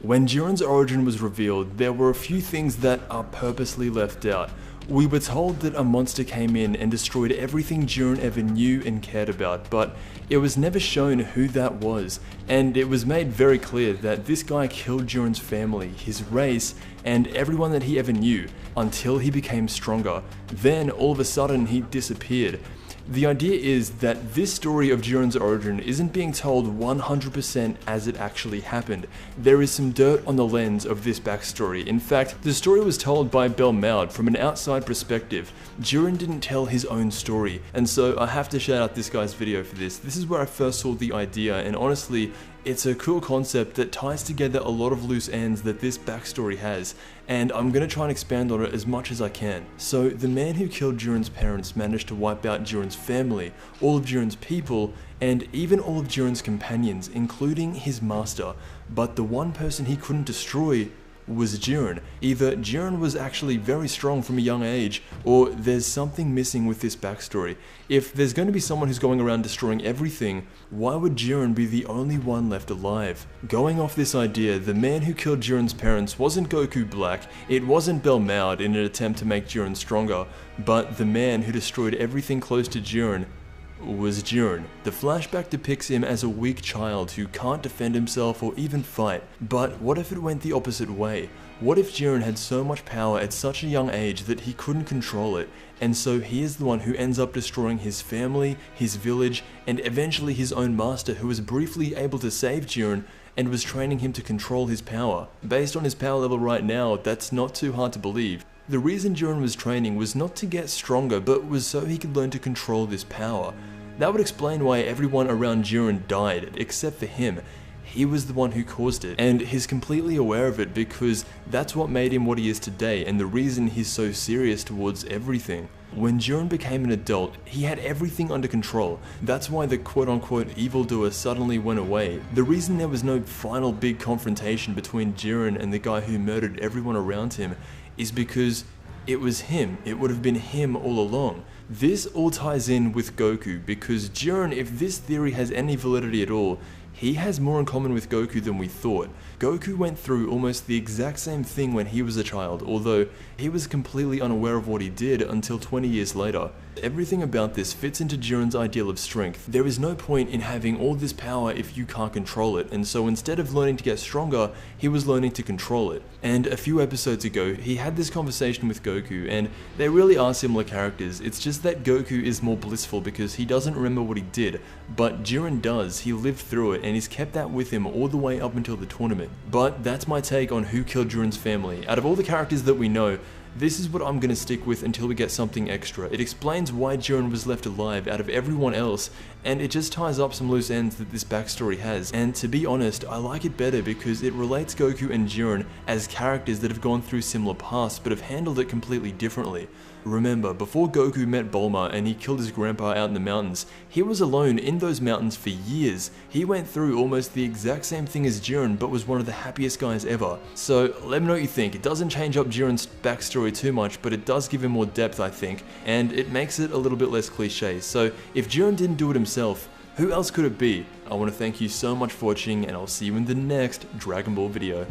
When Jiren's origin was revealed, there were a few things that are purposely left out. We were told that a monster came in and destroyed everything Jiren ever knew and cared about, but it was never shown who that was, and it was made very clear that this guy killed Jiren's family, his race, and everyone that he ever knew, until he became stronger. Then, all of a sudden, he disappeared. The idea is that this story of Jiren's origin isn't being told 100% as it actually happened. There is some dirt on the lens of this backstory. In fact, the story was told by Belmaud from an outside perspective. Jiren didn't tell his own story, and so I have to shout out this guy's video for this. This is where I first saw the idea, and honestly, it's a cool concept that ties together a lot of loose ends that this backstory has, and I'm gonna try and expand on it as much as I can. So, the man who killed Jiren's parents managed to wipe out Jiren's family, all of Jiren's people, and even all of Jiren's companions, including his master. But the one person he couldn't destroy was Jiren. Either Jiren was actually very strong from a young age, or there's something missing with this backstory. If there's going to be someone who's going around destroying everything, why would Jiren be the only one left alive? Going off this idea, the man who killed Jiren's parents wasn't Goku Black, it wasn't Belmaud in an attempt to make Jiren stronger, but the man who destroyed everything close to Jiren was Jiren. The flashback depicts him as a weak child who can't defend himself or even fight. But what if it went the opposite way? What if Jiren had so much power at such a young age that he couldn't control it, and so he is the one who ends up destroying his family, his village, and eventually his own master, who was briefly able to save Jiren and was training him to control his power. Based on his power level right now, that's not too hard to believe. The reason Jiren was training was not to get stronger, but was so he could learn to control this power. That would explain why everyone around Jiren died, except for him. He was the one who caused it, and he's completely aware of it because that's what made him what he is today, and the reason he's so serious towards everything. When Jiren became an adult, he had everything under control. That's why the quote-unquote evildoer suddenly went away. The reason there was no final big confrontation between Jiren and the guy who murdered everyone around him is because it was him. It would have been him all along. This all ties in with Goku because Jiren, if this theory has any validity at all, he has more in common with Goku than we thought. Goku went through almost the exact same thing when he was a child, although he was completely unaware of what he did until 20 years later. Everything about this fits into Jiren's ideal of strength. There is no point in having all this power if you can't control it, and so instead of learning to get stronger, he was learning to control it. And a few episodes ago, he had this conversation with Goku, and they really are similar characters. It's just that Goku is more blissful because he doesn't remember what he did, but Jiren does. He lived through it, and he's kept that with him all the way up until the tournament. But that's my take on who killed Jiren's family. Out of all the characters that we know, this is what I'm gonna stick with until we get something extra. It explains why Jiren was left alive out of everyone else, and it just ties up some loose ends that this backstory has. And to be honest, I like it better because it relates Goku and Jiren as characters that have gone through similar paths but have handled it completely differently. Remember, before Goku met Bulma and he killed his grandpa out in the mountains, he was alone in those mountains for years. He went through almost the exact same thing as Jiren, but was one of the happiest guys ever. So let me know what you think. It doesn't change up Jiren's backstory too much, but it does give him more depth, I think, and it makes it a little bit less cliche. So if Jiren didn't do it himself, who else could it be? I want to thank you so much for watching, and I'll see you in the next Dragon Ball video.